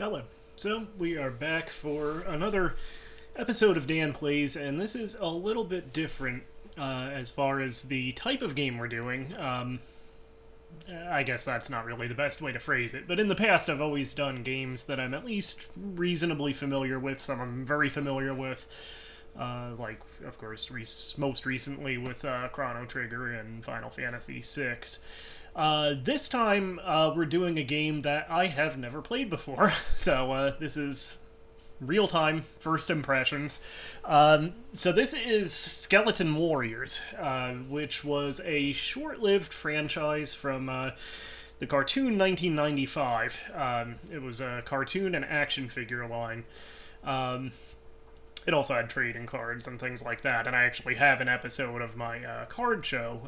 Hello. So, we are back for another episode of DanPlays, and this is a little bit different as far as the type of game we're doing. I guess that's not really the best way to phrase it, but in the past I've always done games that I'm at least reasonably familiar with, some I'm very familiar with, like, of course, most recently with Chrono Trigger and Final Fantasy VI. This time, we're doing a game that I have never played before, so this is real-time first impressions. So this is Skeleton Warriors, which was a short-lived franchise from the cartoon 1995. It was a cartoon and action figure line. It also had trading cards and things like that, and I actually have an episode of my card show,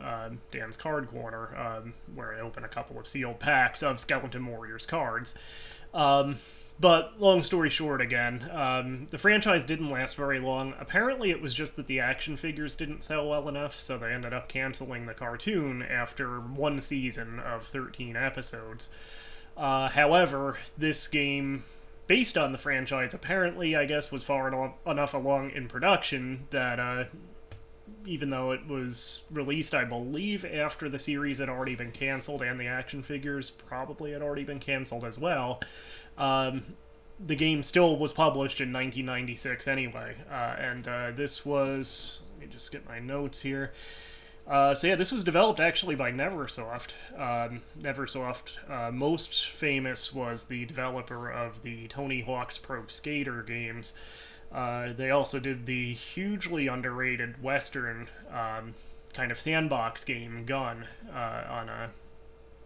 Dan's Card Corner, where I open a couple of sealed packs of Skeleton Warriors cards. But long story short again, the franchise didn't last very long. Apparently it was just that the action figures didn't sell well enough, so they ended up canceling the cartoon after one season of 13 episodes. However, this game, based on the franchise, apparently, I guess, was far enough along in production that even though it was released, I believe, after the series had already been canceled and the action figures probably had already been canceled as well, the game still was published in 1996 anyway. And this was... Let me just get my notes here. So yeah, this was developed actually by Neversoft. Neversoft, most famous, was the developer of the Tony Hawk's Pro Skater games. They also did the hugely underrated Western kind of sandbox game Gun on a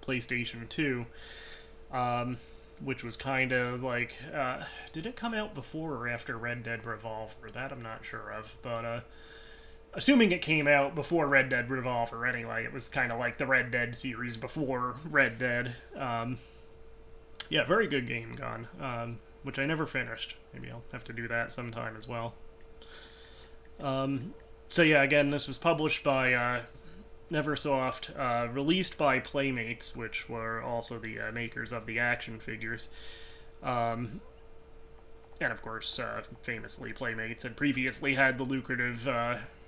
PlayStation 2, which was kind of like... did it come out before or after Red Dead Revolver? That I'm not sure of, but... assuming it came out before Red Dead Revolver anyway, it was kind of like the Red Dead series before Red Dead. Yeah, very good game, Gone, which I never finished. Maybe I'll have to do that sometime as well. So yeah, again, this was published by Neversoft, released by Playmates, which were also the makers of the action figures. And of course, famously, Playmates had previously had the lucrative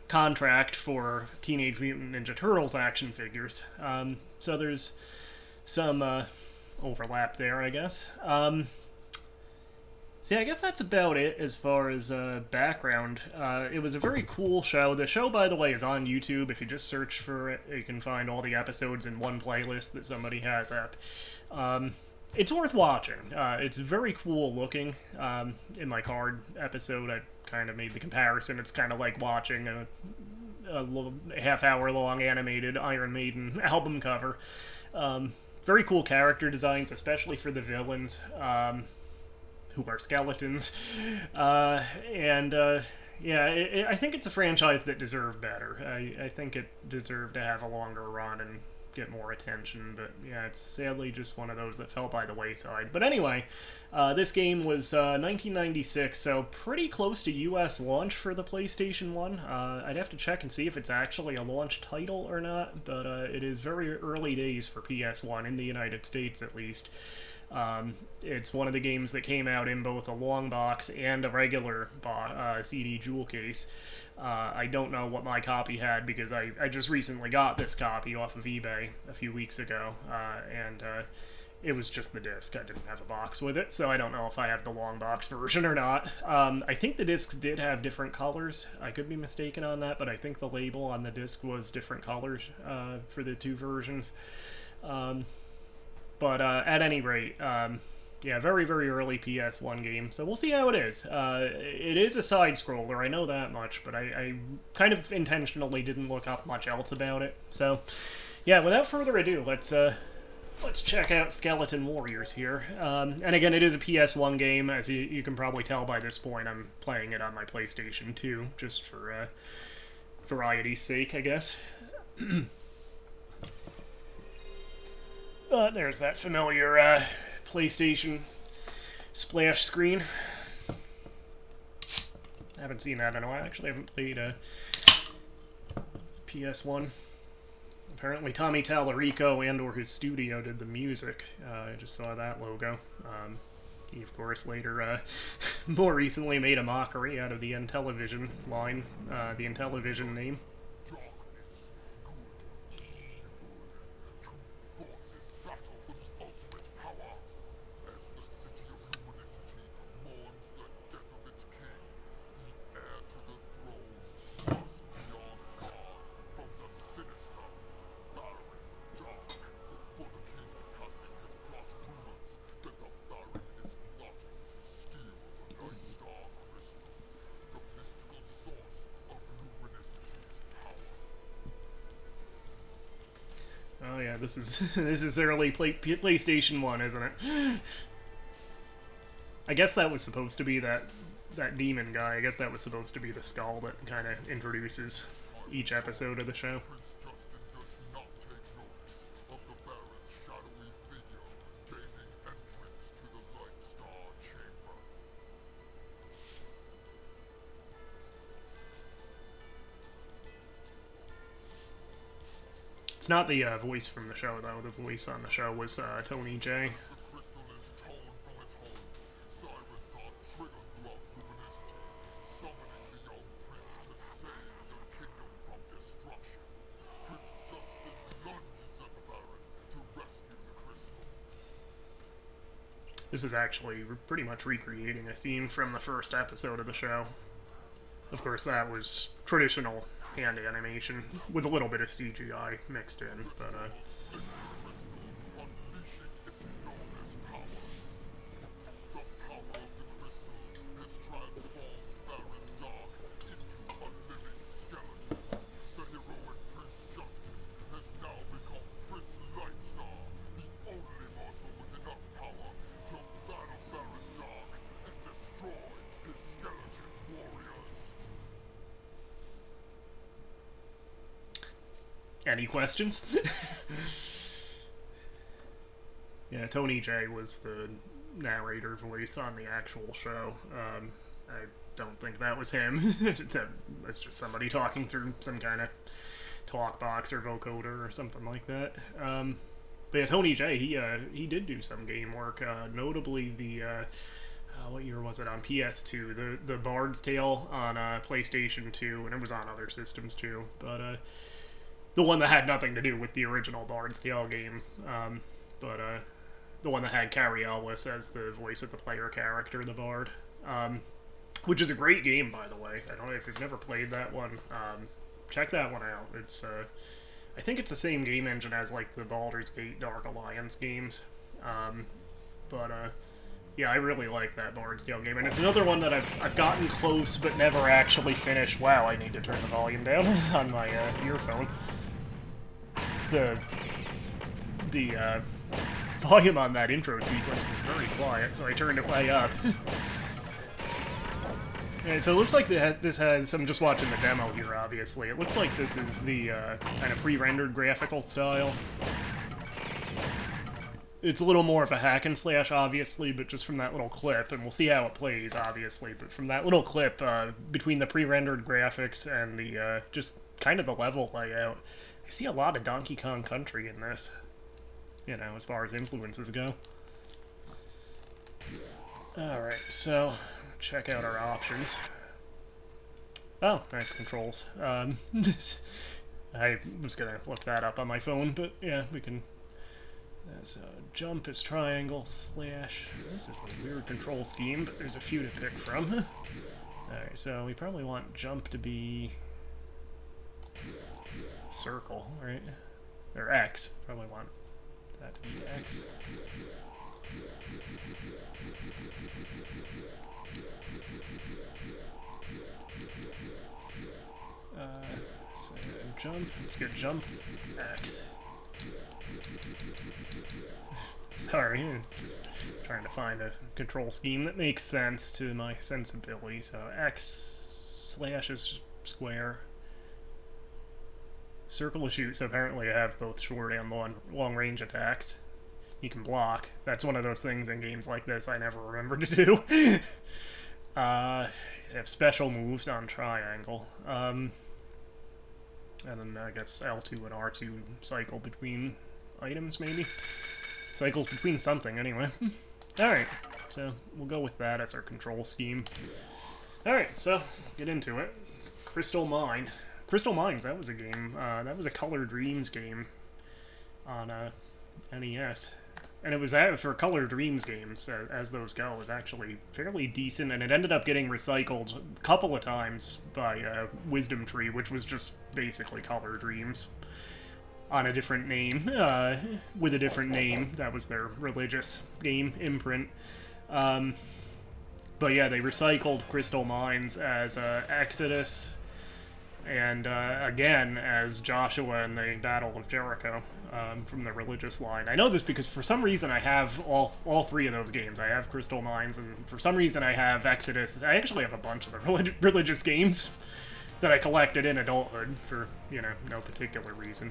contract for Teenage Mutant Ninja Turtles action figures. So there's some overlap there, I guess. So yeah, I guess that's about it as far as background. It was a very cool show. The show, by the way, is on YouTube. If you just search for it, you can find all the episodes in one playlist that somebody has up. It's worth watching. It's very cool looking. In my card episode, I kind of made the comparison. It's kind of like watching a half-hour long animated Iron Maiden album cover. Very cool character designs, especially for the villains, who are skeletons. Yeah, I think it's a franchise that deserved better. I think it deserved to have a longer run and get more attention, but yeah, it's sadly just one of those that fell by the wayside. But anyway, this game was 1996, so pretty close to US launch for the PlayStation 1. I'd have to check and see if it's actually a launch title or not, but it is very early days for PS1, in the United States at least. It's one of the games that came out in both a long box and a regular CD jewel case. I don't know what my copy had because I just recently got this copy off of eBay a few weeks ago, and it was just the disc. I didn't have a box with it, so I don't know if I have the long box version or not. I think the discs did have different colors. I could be mistaken on that, but I think the label on the disc was different colors for the two versions. But at any rate, yeah, very, very early PS1 game, so we'll see how it is. It is a side-scroller, I know that much, but I kind of intentionally didn't look up much else about it. So, yeah, without further ado, let's check out Skeleton Warriors here. And again, it is a PS1 game. As you can probably tell by this point, I'm playing it on my PlayStation 2, just for variety's sake, I guess. But there's that familiar PlayStation splash screen. I haven't seen that in a while. I actually haven't played PS1. Apparently Tommy Tallarico and or his studio did the music. I just saw that logo. He, of course, later, more recently made a mockery out of the Intellivision line, the Intellivision name. Oh yeah, this is this is early PlayStation 1, isn't it? I guess that was supposed to be that demon guy. I guess that was supposed to be the skull that kind of introduces each episode of the show. It's not the voice from the show, though. The voice on the show was Tony J. This is actually pretty much recreating a scene from the first episode of the show. Of course, that was traditional hand animation with a little bit of CGI mixed in, but any questions? Yeah, Tony J was the narrator voice on the actual show. I don't think that was him. That's just somebody talking through some kind of talk box or vocoder or something like that. But yeah, Tony J, he did do some game work, notably the what year was it on PS2? The Bard's Tale on PlayStation 2, and it was on other systems too. But the one that had nothing to do with the original Bard's Tale game, but the one that had Carrie Elwes as the voice of the player character, the Bard, which is a great game, by the way. I don't know if you've never played that one. Check that one out. It's I think it's the same game engine as like the Baldur's Gate Dark Alliance games, but yeah, I really like that Bard's Tale game, and it's another one that I've gotten close but never actually finished. Wow, I need to turn the volume down on my earphone. The volume on that intro sequence was very quiet, so I turned it way up. Yeah, so it looks like this has, I'm just watching the demo here, obviously. It looks like this is the kind of pre-rendered graphical style. It's a little more of a hack and slash, obviously, but just from that little clip, and we'll see how it plays, obviously, but from that little clip, between the pre-rendered graphics and the, just kind of the level layout, I see a lot of Donkey Kong Country in this, you know, as far as influences go. Alright, so, check out our options. Oh, nice controls. I was gonna look that up on my phone, but yeah, we can... That's jump is triangle, slash... This is a weird control scheme, but there's a few to pick from. Alright, so we probably want jump to be... circle, right? Or X. Probably want that to be X. So jump. Let's get jump X. Sorry, just trying to find a control scheme that makes sense to my sensibility. So X slash is square. Circle is shoot, so apparently I have both short and long range attacks. You can block. That's one of those things in games like this I never remember to do. I have special moves on triangle. And then I guess L2 and R2 cycle between items, maybe? Cycles between something, anyway. Alright, so we'll go with that as our control scheme. Alright, so get into it. Crystal Mine. Crystal Mines, that was a game. That was a Color Dreams game on NES. And it was for Color Dreams games, as those go, was actually fairly decent, and it ended up getting recycled a couple of times by Wisdom Tree, which was just basically Color Dreams on a different name, with a different name. That was their religious game imprint. But yeah, they recycled Crystal Mines as Exodus, and again as Joshua in the Battle of Jericho. From the religious line. I know this because for some reason I have all three of those games. I have Crystal Mines, and for some reason I have Exodus. I actually have a bunch of the religious games that I collected in adulthood for, no particular reason.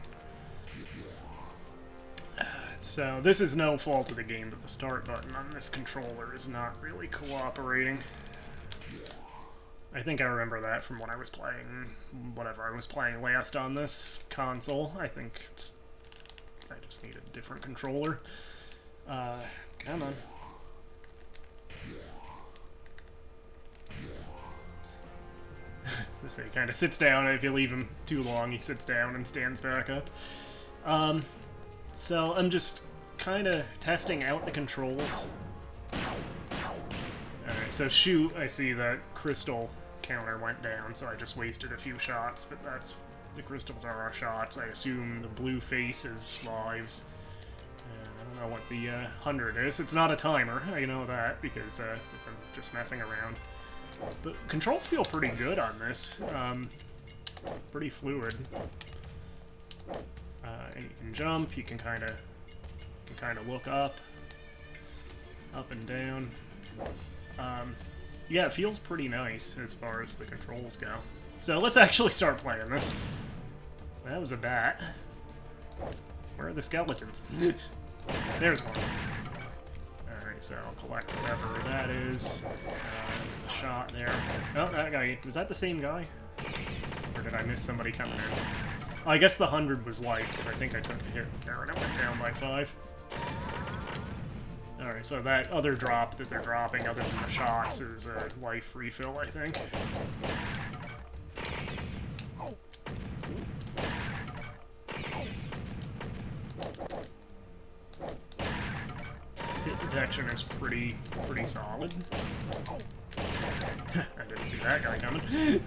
So this is no fault of the game, but the start button on this controller is not really cooperating. I think I remember that from when I was playing whatever I was playing last on this console. I think I just need a different controller. Come on. This guy kind of sits down. If you leave him too long, he sits down and stands back up. So I'm just kind of testing out the controls. Alright, so shoot, I see that crystal counter went down, so I just wasted a few shots, but the crystals are our shots. I assume the blue face is lives. I don't know what the 100 is. It's not a timer, I know that, because I'm just messing around. But controls feel pretty good on this. Pretty fluid. And you can jump, you can kind of look up and down. Yeah, it feels pretty nice as far as the controls go. So let's actually start playing this. That was a bat. Where are the skeletons? There's one. Alright, so I'll collect whatever that is. There's a shot there. Oh, that guy. Was that the same guy? Or did I miss somebody coming in? Oh, I guess the 100 was life, because I think I took a hit there and it went down by 5. Alright, so that other drop that they're dropping, other than the shots, is a life refill, I think. Hit detection is pretty solid. I didn't see that guy coming.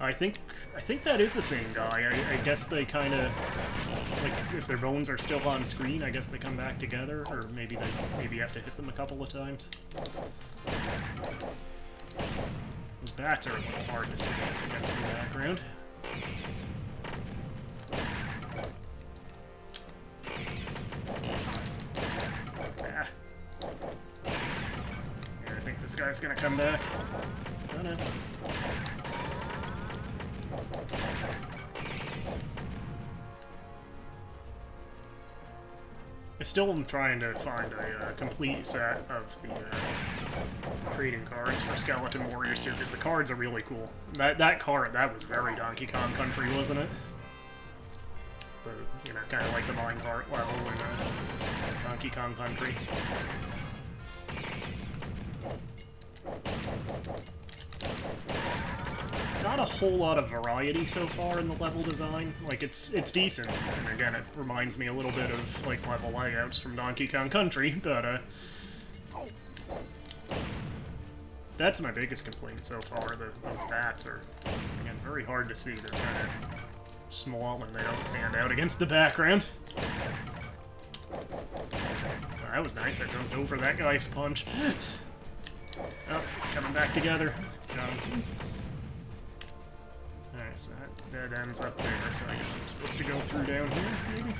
I think that is the same guy. I guess they kind of, like, if their bones are still on screen, I guess they come back together, or maybe you have to hit them a couple of times. Those bats are a little hard to see against the background. Ah. Yeah, I think this guy's gonna come back. Oh no. I still am trying to find a complete set of the trading cards for Skeleton Warriors 2, because the cards are really cool. That card, that was very Donkey Kong Country, wasn't it? The, kind of like the minecart level in Donkey Kong Country. Not a whole lot of variety so far in the level design. Like, it's decent, and again, it reminds me a little bit of, like, level layouts from Donkey Kong Country, but, that's my biggest complaint so far. Those bats are, again, very hard to see. They're kind of small, and they don't stand out against the background. Oh, that was nice. I jumped over that guy's punch. Oh, it's coming back together. Alright, so that dead ends up there, so I guess I'm supposed to go through down here, maybe?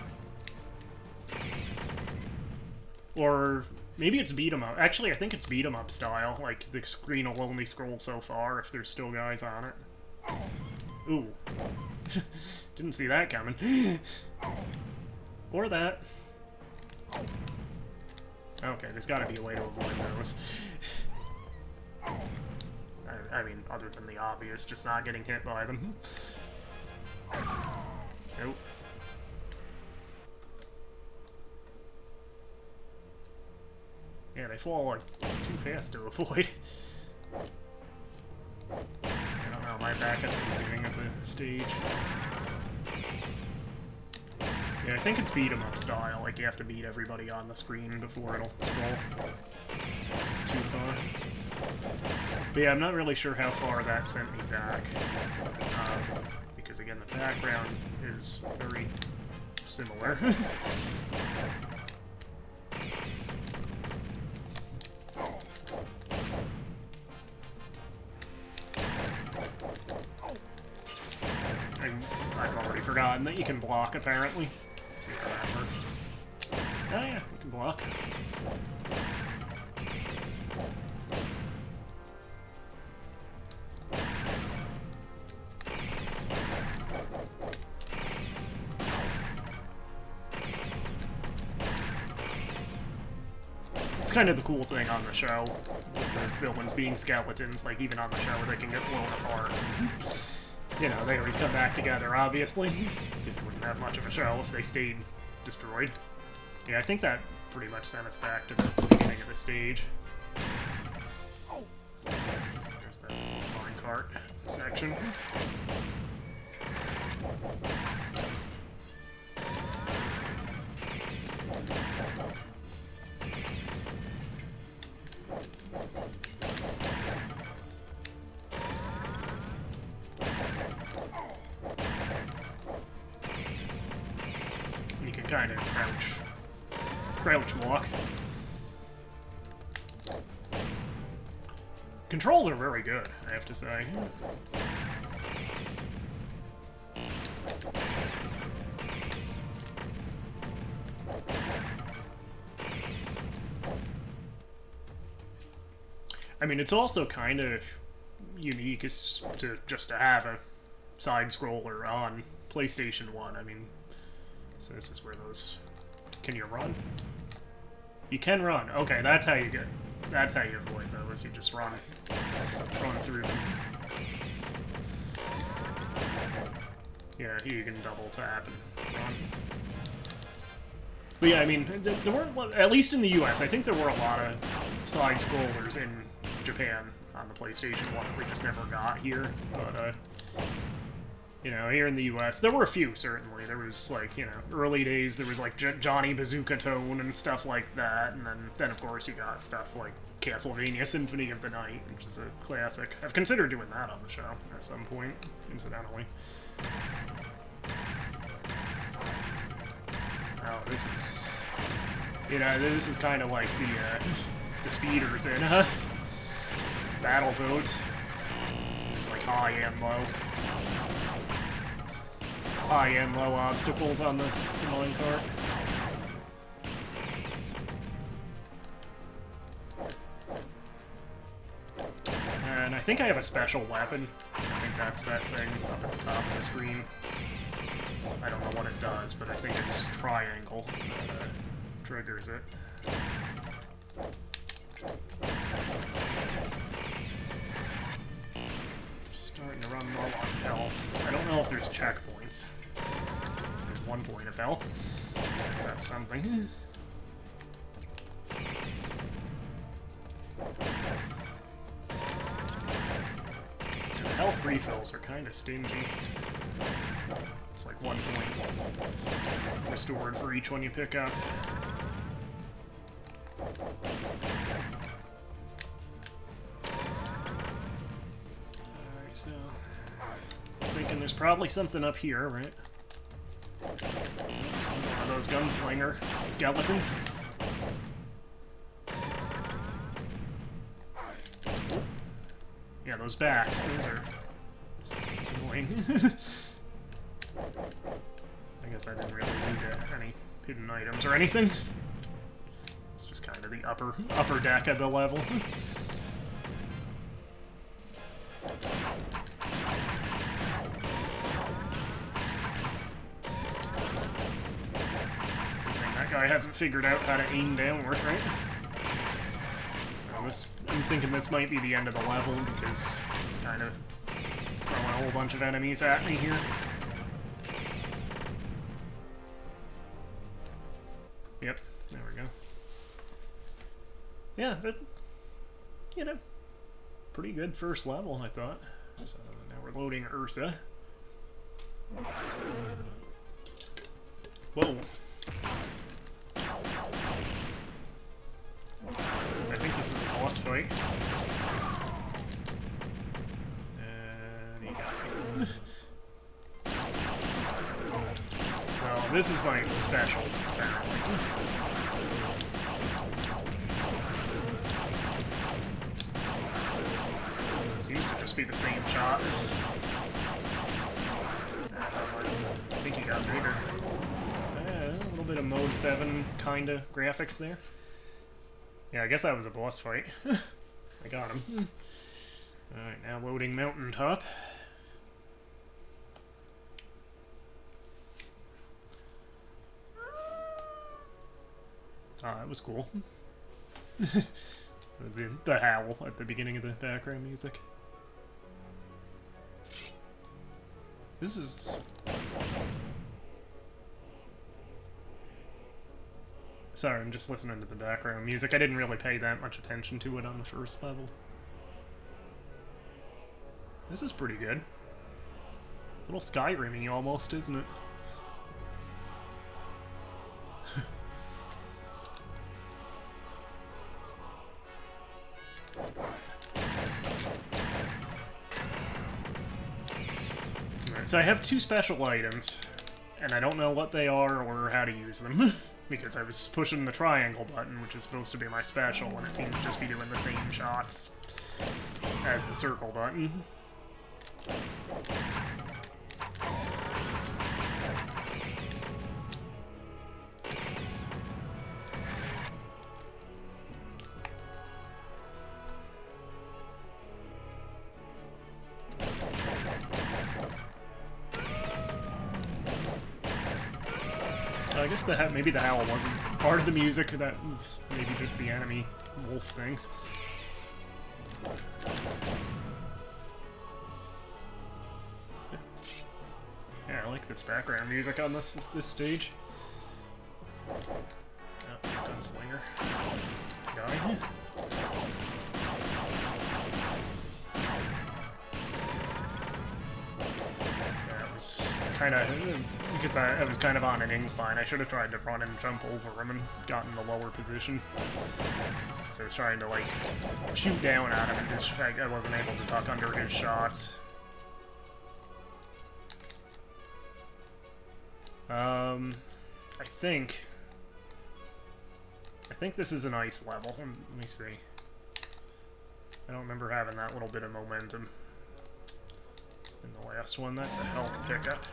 Or maybe it's beat 'em up. Actually, I think it's beat 'em up style. Like, the screen will only scroll so far if there's still guys on it. Ooh. Didn't see that coming. Or that. Okay, there's gotta be a way to avoid those. I mean, other than the obvious, just not getting hit by them. Nope. Yeah, they fall like too fast to avoid. I don't know, am I back at the beginning of the stage? Yeah, I think it's beat 'em up style, like you have to beat everybody on the screen before it'll scroll too far. But yeah, I'm not really sure how far that sent me back. Because again, the background is very similar. I've already forgotten that you can block, apparently. Let's see how that works. Oh yeah, you can block. It's kind of the cool thing on the show, with the villains being skeletons, like even on the show they can get blown apart. You know, they always come back together, obviously, because you wouldn't have much of a show if they stayed destroyed. Yeah, I think that pretty much sent us back to the beginning of the stage. There's that minecart section. You can kind of crouch walk. Controls are very good, I have to say. I mean, it's also kind of unique as to just to have a side-scroller on PlayStation 1. I mean, so this is where those... Can you run? You can run. Okay, that's how you get... That's how you avoid those. You just run through them. Yeah, here you can double tap and run. But yeah, I mean, there were, at least in the US, I think there were a lot of side-scrollers in Japan on the PlayStation 1 that we just never got here. But, you know, here in the US, there were a few, certainly. There was, like, you know, early days, there was, like, Johnny Bazooka Tone and stuff like that, and then of course, you got stuff like Castlevania Symphony of the Night, which is a classic. I've considered doing that on the show at some point, incidentally. Oh, this is... You know, this is kind of like the speeders in Battletoads. This is like high and low. High and low obstacles on the minecart. And I think I have a special weapon. I think that's that thing up at the top of the screen. I don't know what it does, but I think it's triangle that triggers it. Starting to run low on health. I don't know if there's checkpoints. There's 1 point of health. I guess that's something. The health refills are kind of stingy. It's like 1 point restored for each one you pick up. Alright, so... I'm thinking there's probably something up here, right? Some one of those gunslinger skeletons. Yeah, those bats, those are annoying. I guess I didn't really need any hidden items or anything. It's just kind of the upper deck of the level. That guy hasn't figured out how to aim downward, right? Oh, I'm thinking this might be the end of the level because it's kind of throwing a whole bunch of enemies at me here. Yep, there we go. Yeah, that, you know, pretty good first level, I thought. So now we're loading Ursa. Whoa. I think this is a boss fight. And he got me. So this is my special, apparently. Seems to just be the same shot. I think he got bigger. A little bit of Mode 7 kind of graphics there. Yeah, I guess that was a boss fight. I got him. Alright, now loading Mountaintop. Ah, that was cool. The howl at the beginning of the background music. This is... Sorry, I'm just listening to the background music. I didn't really pay that much attention to it on the first level. This is pretty good. A little Skyrim-y almost, isn't it? Alright, so I have two special items, and I don't know what they are or how to use them. Because I was pushing the triangle button, which is supposed to be my special, and it seemed to just be doing the same shots as the circle button. I guess maybe the howl wasn't part of the music, that was maybe just the enemy wolf things. Yeah, I like this background music on this stage. Oh, gunslinger. Guy. Kind of, because I was kind of on an incline. I should have tried to run and jump over him and gotten the lower position. So I was trying to, like, shoot down at him, and just, I wasn't able to duck under his shots. I think this is an ice level. Let me see. I don't remember having that little bit of momentum in the last one. That's a health pickup.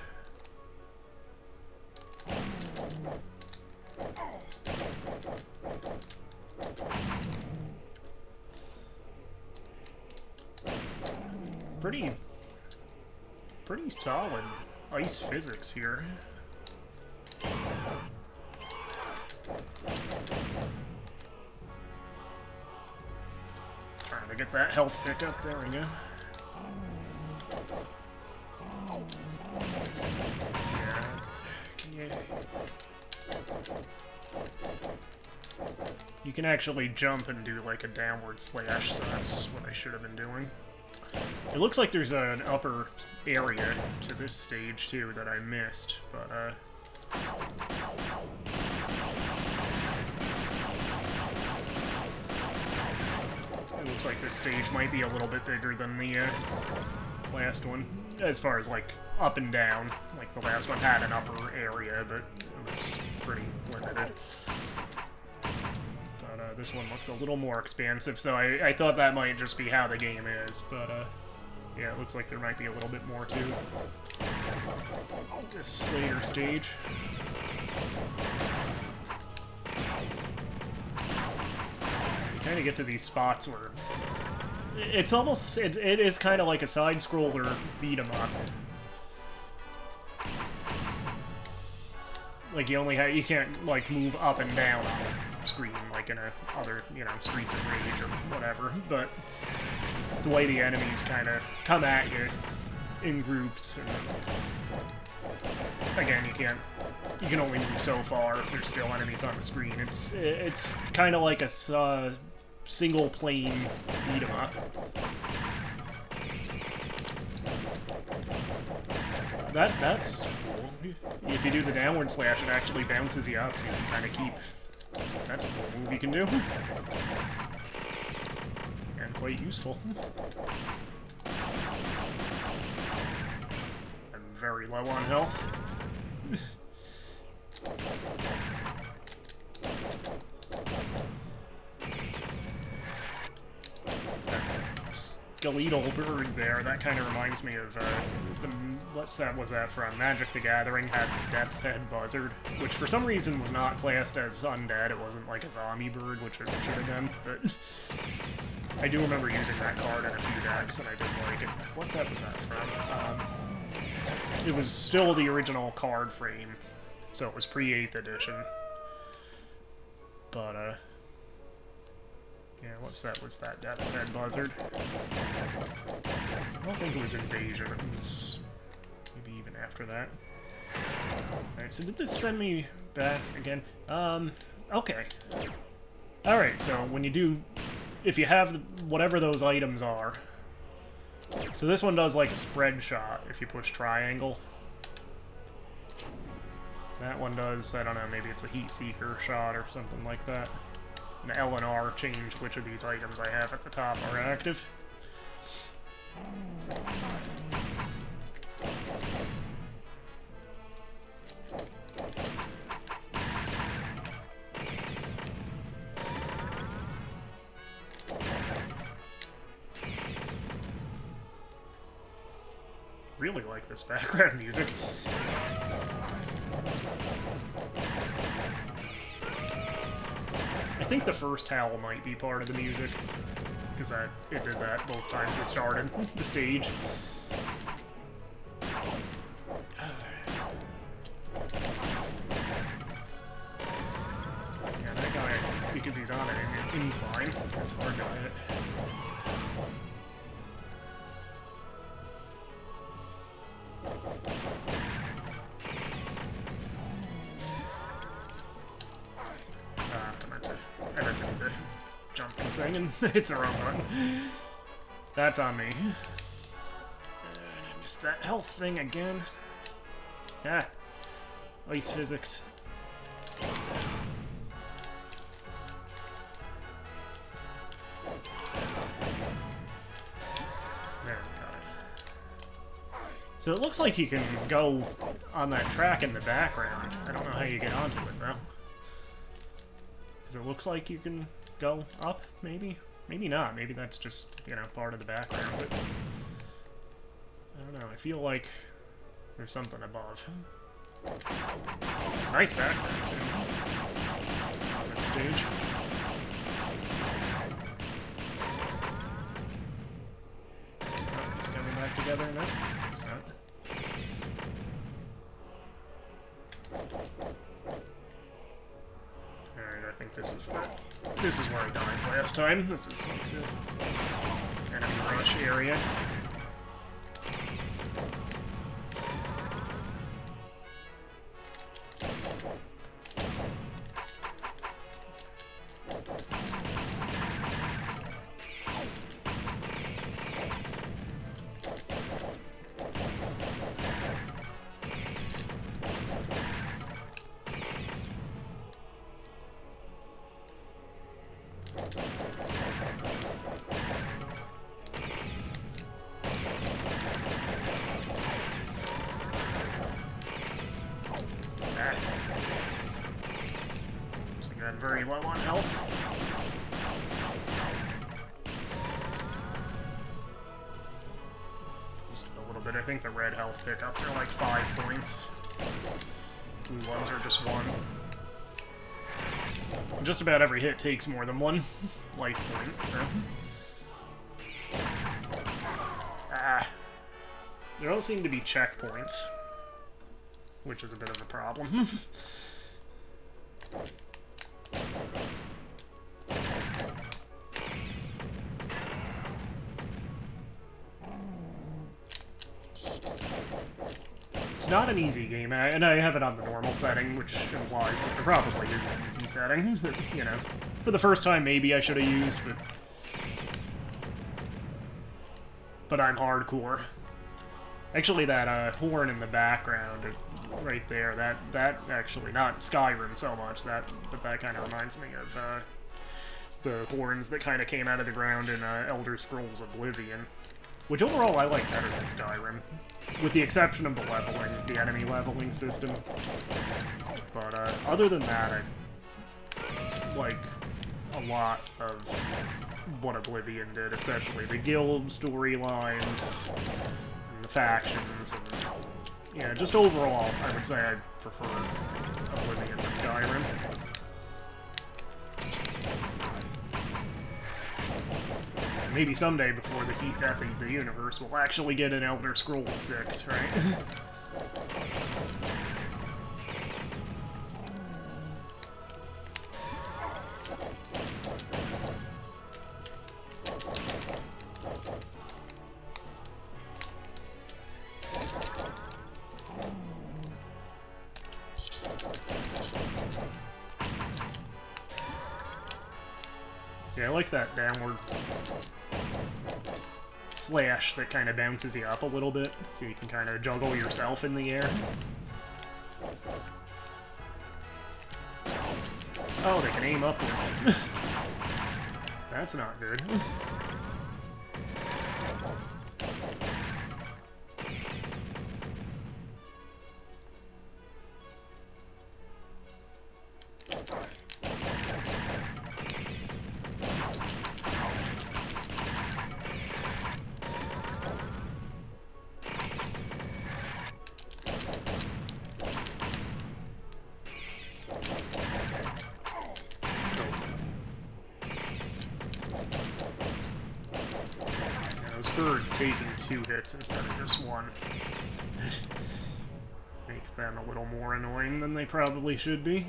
Pretty solid ice physics here. Trying to get that health pickup. There we go. Yeah. Can you... You can actually jump and do like a downward slash, so that's what I should have been doing. It looks like there's an upper area to this stage too that I missed, but it looks like this stage might be a little bit bigger than the last one, as far as like up and down. Like the last one had an upper area, but it was pretty limited. But this one looks a little more expansive, so I thought that might just be how the game is, but yeah, it looks like there might be a little bit more to this later stage. You kind of get to these spots where it's almost, it is kind of like a side-scroller beat-em-up. Like you can't like move up and down on the screen like in other, Streets of Rage or whatever, but the way the enemies kind of come at you in groups, and again, you can only move so far if there's still enemies on the screen. It's kind of like a single plane beat 'em up. That's cool. If you do the downward slash, it actually bounces you up, so you can kind of keep... That's a cool move you can do. And quite useful. I'm very low on health. Skeletal bird there, that kind of reminds me of, was that from? Magic the Gathering had the Death's Head Buzzard, which for some reason was not classed as undead. It wasn't like a zombie bird, which it should have been, but I do remember using that card in a few decks, and I did like it. What set was that from? It was still the original card frame, so it was pre-8th edition. But, yeah, what set was that? Death's Head Buzzard? I don't think it was Invasion. It was maybe even after that. Alright, so did this send me back again? Okay. Alright, so when you do... If you have whatever those items are... So this one does like a spread shot if you push triangle. That one does, I don't know, maybe it's a heat seeker shot or something like that. And L and R change which of these items I have at the top are active. Really like this background music. I think the first howl might be part of the music, because it did that both times we started the stage. Yeah, that guy, because he's on an incline, it's hard to hit. I meant to do the jumping thing and hit the wrong button. That's on me. And I missed that health thing again. Ah. Ice physics. There, got it. So it looks like you can go on that track in the background. I don't know how you get onto it, though. Because it looks like you can go up, maybe? Maybe not. Maybe that's just, part of the background. But I don't know. I feel like there's something above. It's a nice background, too, on this stage. Oh, it's coming back together now? It's not. Alright, I think this is where I died last time. This is like the enemy rush area. Very low on health. Just a little bit. I think the red health pickups are like 5 points. Blue ones are just 1. And just about every hit takes more than 1 life point, so... Ah. There don't seem to be checkpoints, which is a bit of a problem. not an easy game, and I have it on the normal setting, which implies that there probably is an easy setting that, you know, for the first time maybe I should have used, but I'm hardcore. Actually, that horn in the background, right there, that actually, not Skyrim so much, but that kind of reminds me of the horns that kind of came out of the ground in Elder Scrolls Oblivion. Which overall I like better than Skyrim, with the exception of the enemy leveling system. But other than that, I like a lot of what Oblivion did, especially the guild storylines, and the factions, and yeah, just overall, I would say I prefer Oblivion to Skyrim. Maybe someday, before the heat death of the universe, we'll actually get an Elder Scrolls 6, right? Yeah, I like that downward slash that kind of bounces you up a little bit, so you can kind of juggle yourself in the air. Oh, they can aim upwards. That's not good. Birds taking 2 hits instead of just 1 makes them a little more annoying than they probably should be.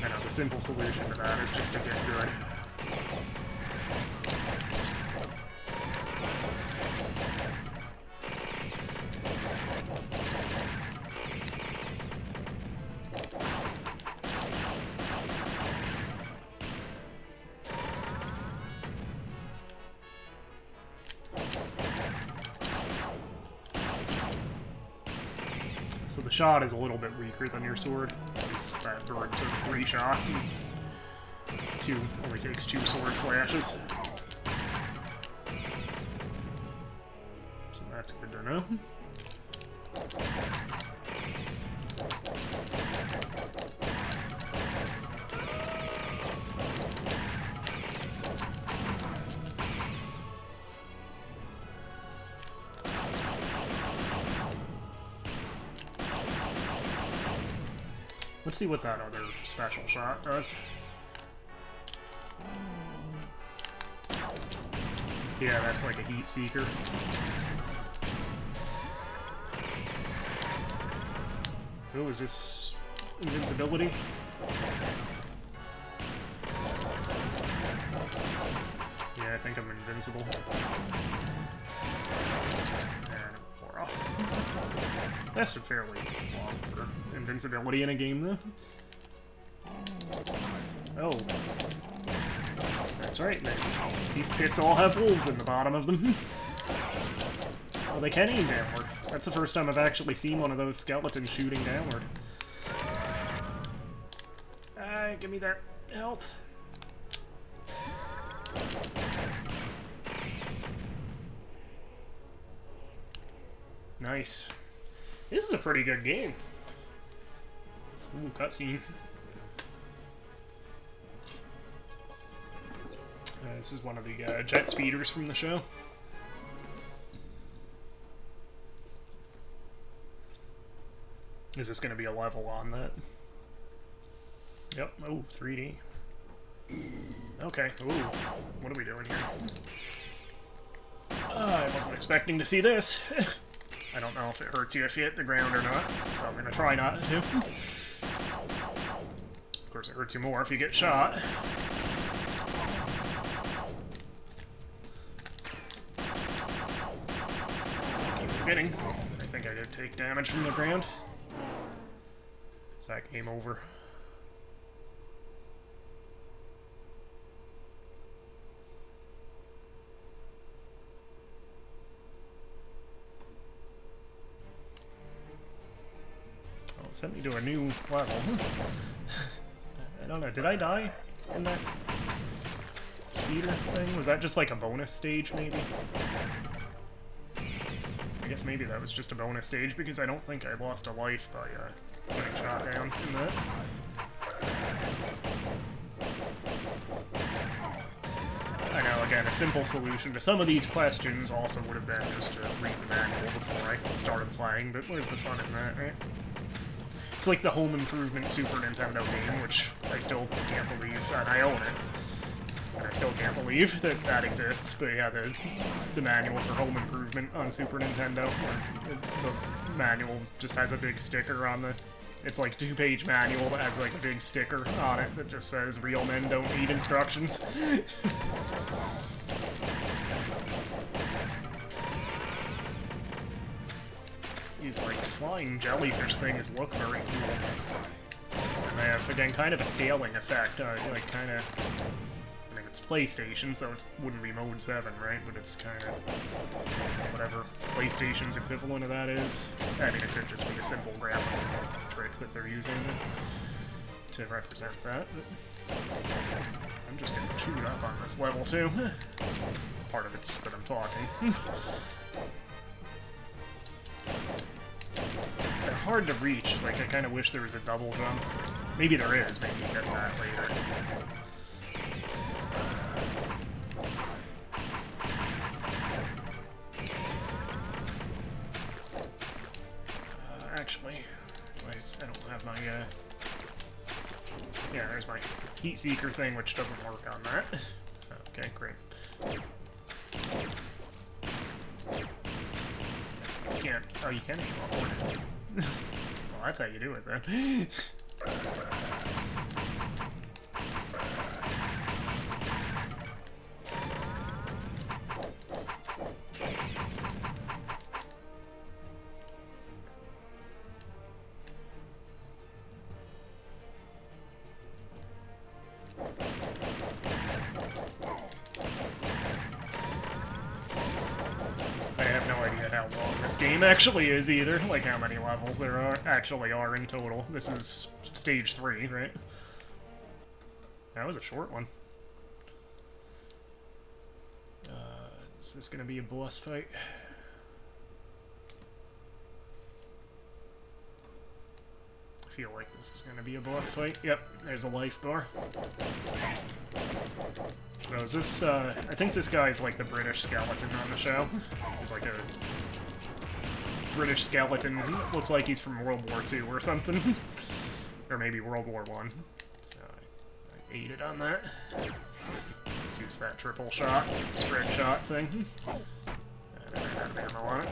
I know, the simple solution to that is just to get good. So the shot is a little bit weaker than your sword, because that bird took 3 shots and only takes 2 sword slashes. So that's good to know. Let's see what that other special shot does. Yeah, that's like a heat seeker. Oh, is this invincibility? Yeah, I think I'm invincible. And wore off. Lasted fairly long for invincibility in a game, though. Oh. That's right, these pits all have wolves in the bottom of them. Oh, they can aim downward. That's the first time I've actually seen one of those skeletons shooting downward. Give me that health. Nice. This is a pretty good game. Ooh, cutscene. This is one of the jet speeders from the show. Is this going to be a level on that? Yep. Oh, 3D. Okay. Ooh. What are we doing here? I wasn't expecting to see this. I don't know if it hurts you if you hit the ground or not, so I'm going to try not to. Of course, it hurts you more if you get shot. Looking for forgetting. I think I did take damage from the ground. Is that game over? Oh, it sent me to a new level. I don't know, did I die in that speeder thing? Was that just like a bonus stage, maybe? I guess maybe that was just a bonus stage, because I don't think I lost a life by getting shot down in that. I know, again, a simple solution to some of these questions also would have been just to read the manual before I started playing, but where's the fun in that, right? It's like the Home Improvement Super Nintendo game, which I still can't believe, and I own it. And I still can't believe that that exists, but yeah, the manual for Home Improvement on Super Nintendo, where the manual just has a big sticker on the... It's like a 2-page manual that has like a big sticker on it that just says, "Real men don't need instructions." These like flying jellyfish things look very cool. And they have, again, kind of a scaling effect, like kind of... I mean, it's PlayStation, so it wouldn't be Mode 7, right? But it's kind of whatever PlayStation's equivalent of that is. I mean, it could just be a simple graphical trick that they're using to represent that. But I'm just getting chewed up on this level, too. Part of it's that I'm talking. They're hard to reach. Like, I kind of wish there was a double jump. Maybe there is. Maybe you get that later. Actually, I don't have my, yeah, there's my heat seeker thing, which doesn't work on that. Okay, great. You can't, oh, you can heal upward. Well, that's how you do it, then. Game actually is either, like how many levels there actually are in total. This is stage 3, right? That was a short one. Is this gonna be a boss fight? I feel like this is gonna be a boss fight. Yep, there's a life bar. Oh, is this, I think this guy's like the British skeleton on the show. He's like a British skeleton. Looks like he's from World War II or something. Or maybe World War I. So I ate it on that. Let's use that triple shot, spread shot thing. And I ran out of ammo on it.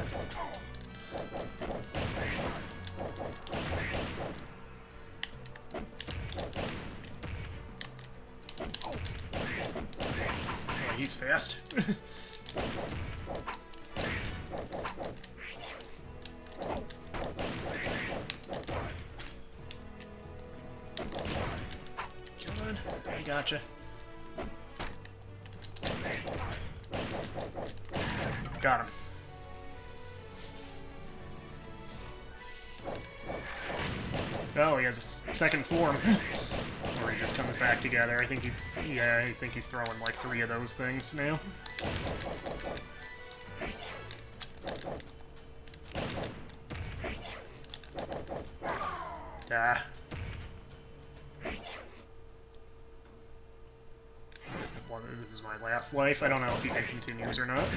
Oh, he's fast. Come on, I gotcha. Got him. Oh, he has a second form. Or he just comes back together. I think I think he's throwing like 3 of those things now. Ah. Well, this is my last life. I don't know if he continues or not.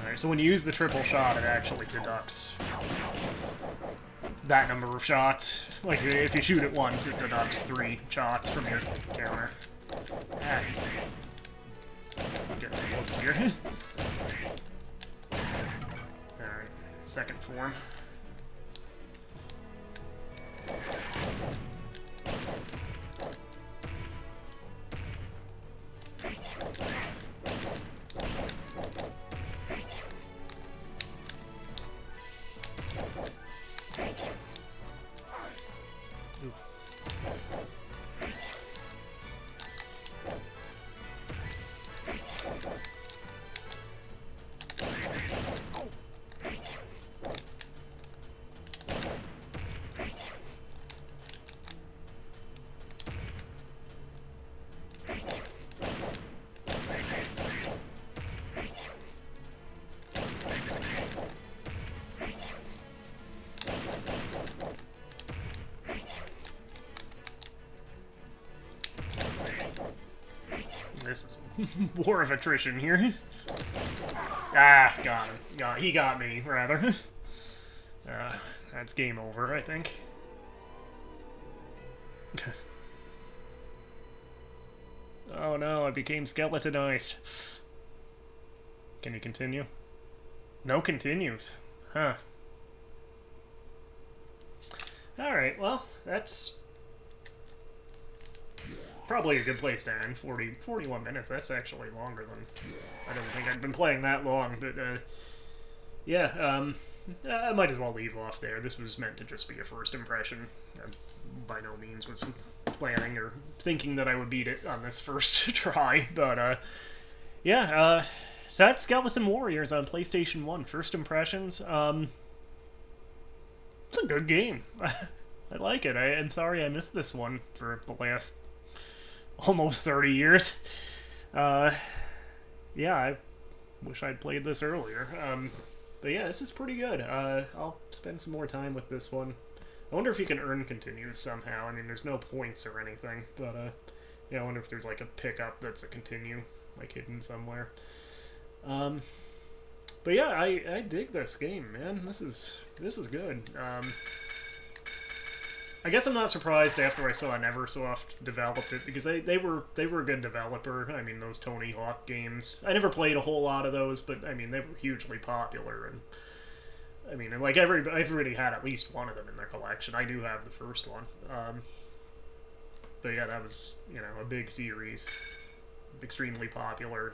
Alright, so when you use the triple shot, it actually deducts that number of shots. Like, if you shoot it once, it deducts 3 shots from your counter. Ah, he's getting hooked here. Alright, second form. this is war of attrition here. Ah, got him. He got me, rather. That's game over, I think. Oh no, I became skeletonized. Can you continue? No continues. Huh. Alright, well, that's probably a good place to end. 41 minutes, that's actually longer than... I didn't think I'd been playing that long, but, yeah, I might as well leave off there. This was meant to just be a first impression. I by no means was planning or thinking that I would beat it on this first try, but, yeah, so that's Skeleton Warriors on PlayStation 1. First impressions, it's a good game. I like it. I'm sorry I missed this one for the last almost 30 years. Yeah, I wish I'd played this earlier. But yeah, this is pretty good. I'll spend some more time with this one. I wonder if you can earn continues somehow. I mean, there's no points or anything, but yeah, I wonder if there's like a pickup that's a continue, like hidden somewhere. But yeah, I dig this game, man. This is good. I guess I'm not surprised after I saw Neversoft developed it, because they were a good developer. I mean, those Tony Hawk games. I never played a whole lot of those, but I mean, they were hugely popular, and I mean, like everybody had at least one of them in their collection. I do have the first one. But yeah, that was, a big series. Extremely popular.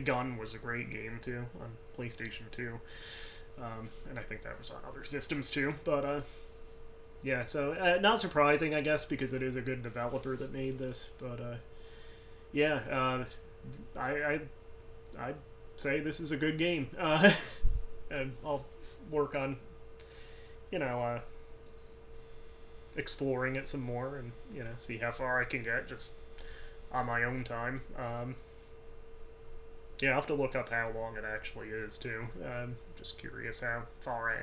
Gun was a great game too on PlayStation 2, and I think that was on other systems too. But yeah, so not surprising, I guess, because it is a good developer that made this. But yeah, I'd say this is a good game, and I'll work on exploring it some more and see how far I can get just on my own time. Yeah, I'll have to look up how long it actually is, too. Just curious how far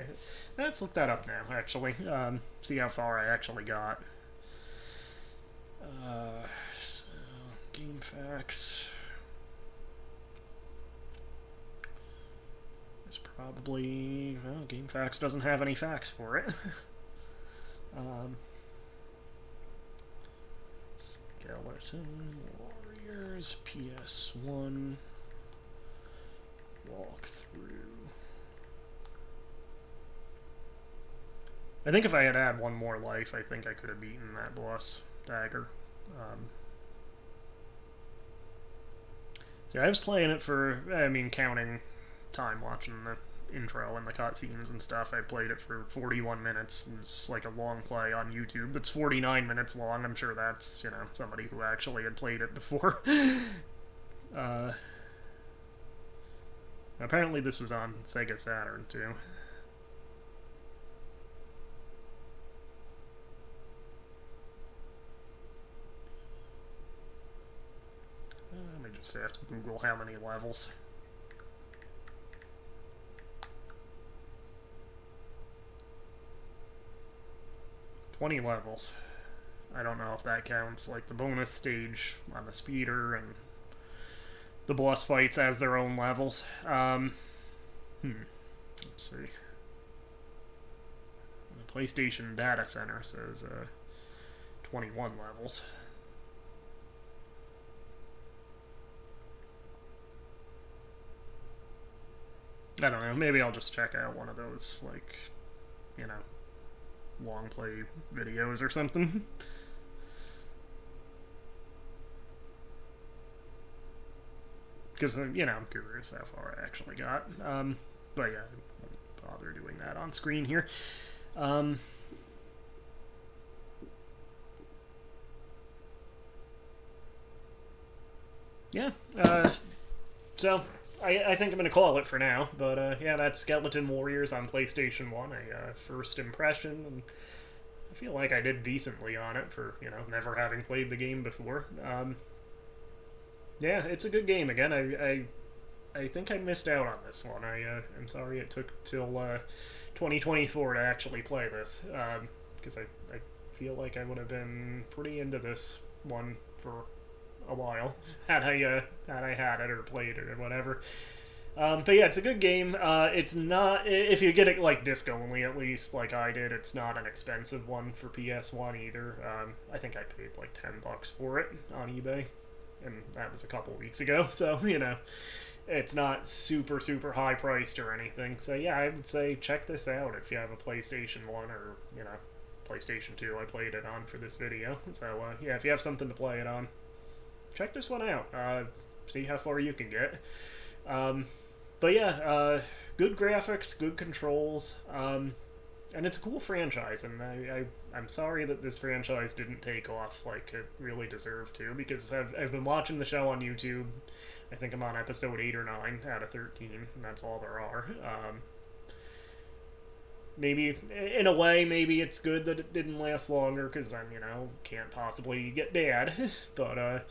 let's look that up now, actually. See how far I actually got. So, game facts. It's probably... Well, game facts doesn't have any facts for it. Skeleton Warriors PS1 walkthrough. I think if I had one more life, I think I could have beaten that boss dagger. So I was playing it for, counting time watching the intro and the cutscenes and stuff. I played it for 41 minutes. It's like a long play on YouTube that's 49 minutes long. I'm sure that's, somebody who actually had played it before. Apparently this was on Sega Saturn, too. Let me just have to Google how many levels. $20 levels. I don't know if that counts like the bonus stage on the speeder and the boss fights as their own levels. Let's see. The PlayStation Data Center says 21 levels. I don't know, maybe I'll just check out one of those, like, long play videos or something. Because, I'm curious how far I actually got. But yeah, I won't bother doing that on screen here. Yeah, so I think I'm going to call it for now, but yeah, that's Skeleton Warriors on PlayStation 1, a first impression, and I feel like I did decently on it for, never having played the game before. Yeah, it's a good game. Again, I think I missed out on this one. I'm sorry it took till 2024 to actually play this, because I feel like I would have been pretty into this one for a while. Had I had it or played it or whatever. But yeah, it's a good game. It's not, if you get it like disc only at least, like I did, it's not an expensive one for PS1 either. I think I paid like $10 for it on eBay, and that was a couple weeks ago, so, you know, it's not super, super high priced or anything. So yeah, I would say check this out if you have a PlayStation 1 or, you know, PlayStation 2 I played it on for this video. So yeah, if you have something to play it on, check this one out. See how far you can get. But yeah, good graphics, good controls, and it's a cool franchise, and I'm sorry that this franchise didn't take off like it really deserved to, because I've been watching the show on YouTube. I think I'm on episode 8 or 9 out of 13, and that's all there are. Maybe, in a way, maybe it's good that it didn't last longer, because then, you know, can't possibly get bad, but,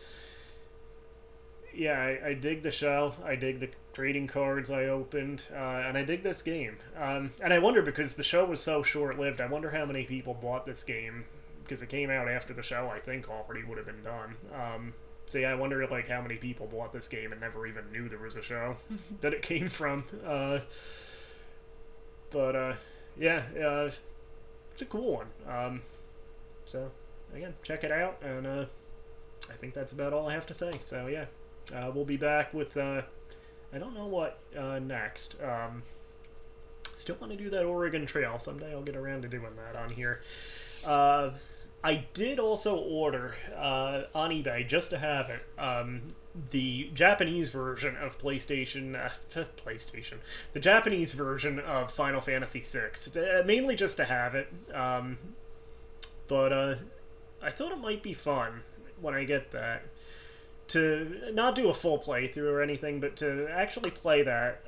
yeah, I dig the show. I dig the trading cards I opened, and I dig this game. And I wonder, because the show was so short-lived, I wonder how many people bought this game, because it came out after the show, I think, already would have been done. So yeah, I wonder, like, how many people bought this game and never even knew there was a show that it came from. Yeah, it's a cool one. So, again, check it out, and I think that's about all I have to say. So yeah. We'll be back with, I don't know what next. Still want to do that Oregon Trail. Someday I'll get around to doing that on here. I did also order on eBay, just to have it, the Japanese version of PlayStation, the Japanese version of Final Fantasy VI, mainly just to have it, but I thought it might be fun when I get that, to not do a full playthrough or anything, but to actually play that,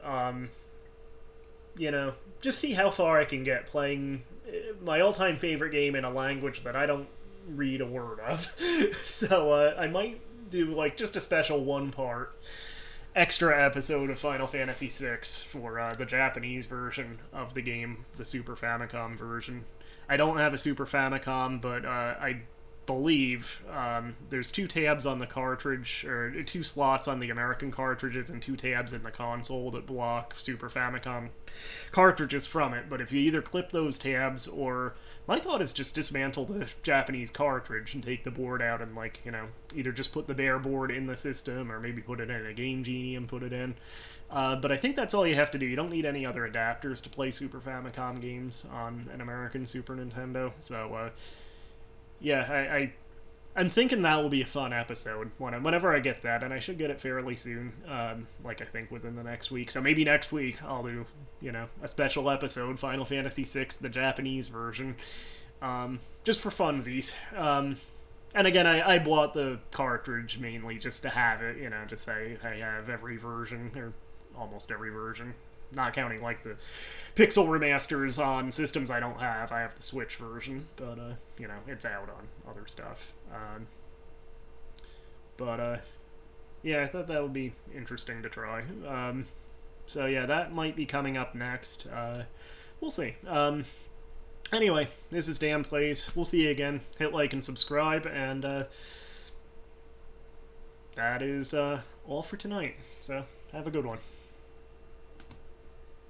you know, just see how far I can get playing my all-time favorite game in a language that I don't read a word of. So I might do like just a special one-part extra episode of Final Fantasy VI for the Japanese version of the game, the Super Famicom version. I don't have a Super Famicom, but I believe there's 2 tabs on the cartridge, or 2 slots on the American cartridges and 2 tabs in the console that block Super Famicom cartridges from it. But if you either clip those tabs, or my thought is just dismantle the Japanese cartridge and take the board out and, like, you know, either just put the bare board in the system or maybe put it in a Game Genie and put it in. But I think that's all you have to do. You don't need any other adapters to play Super Famicom games on an American Super Nintendo. So yeah, I'm thinking that will be a fun episode whenever I get that, and I should get it fairly soon, like I think within the next week. So maybe next week I'll do, you know, a special episode, Final Fantasy VI, the Japanese version, just for funsies. And again, I bought the cartridge mainly just to have it, you know, to say I have every version, or almost every version. Not counting, like, the pixel remasters on systems I don't have. I have the Switch version, but, you know, it's out on other stuff. Yeah, I thought that would be interesting to try. So, yeah, that might be coming up next. We'll see. Anyway, this is DanPlays. We'll see you again. Hit like and subscribe, and that is all for tonight. So, have a good one.